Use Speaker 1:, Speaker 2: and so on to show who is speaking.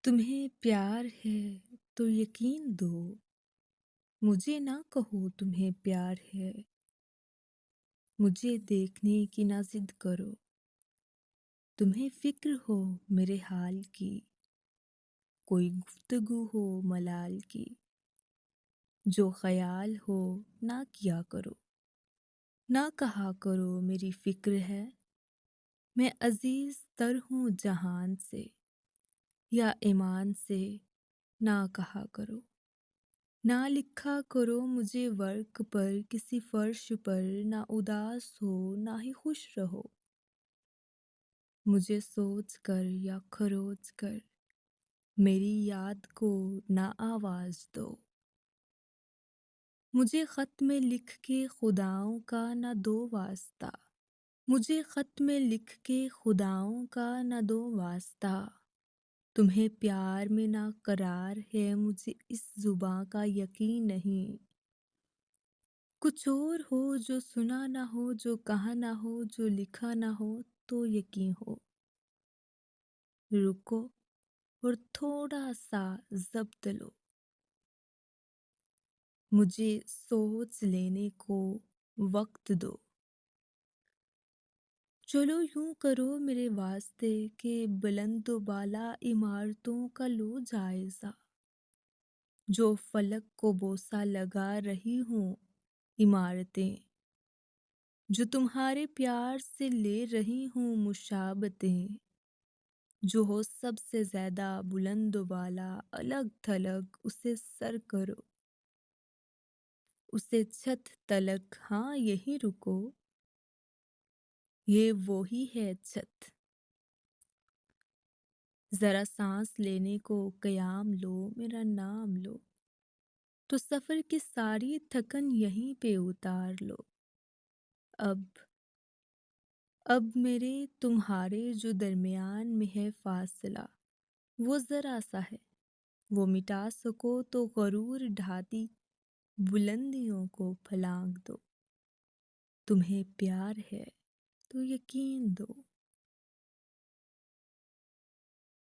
Speaker 1: तुम्हें प्यार है तो यकीन दो। मुझे ना कहो तुम्हें प्यार है। मुझे देखने की ना जिद करो। तुम्हें फिक्र हो मेरे हाल की। कोई गुफ्तगू हो मलाल की। जो ख्याल हो ना किया करो। ना कहा करो मेरी फिक्र है। मैं अजीज तर हूँ जहान से। या ईमान से ना कहा करो। ना लिखा करो मुझे वर्क पर किसी फर्श पर। ना उदास हो ना ही खुश रहो। मुझे सोच कर या खरोच कर मेरी याद को ना आवाज दो। मुझे खत में लिख के खुदाओं का ना दो वास्ता। मुझे खत में लिख के खुदाओं का ना दो वास्ता। तुम्हें प्यार में ना करार है मुझे इस जुबां का यकीन नहीं। कुछ और हो जो सुना ना हो जो कहा ना हो जो लिखा ना हो तो यकीन हो। रुको और थोड़ा सा ज़ब्त लो। मुझे सोच लेने को वक्त दो। चलो यूं करो मेरे वास्ते कि बुलंद बाला इमारतों का लो जायजा। जो फलक को बोसा लगा रही हूँ इमारतें। जो तुम्हारे प्यार से ले रही हूँ मुशाबतें। जो हो सबसे ज्यादा बुलंद वाला अलग थलग उसे सर करो। उसे छत तलक हाँ यही रुको। ये वो ही है छत। जरा सांस लेने को कयाम लो मेरा नाम लो। तो सफर की सारी थकन यहीं पे उतार लो। अब अब मेरे तुम्हारे जो दरमियान में है फासला। वो जरा सा है। वो मिटा सको तो गरूर ढाती बुलंदियों को फलांग दो। तुम्हें प्यार है तो यकीन दो।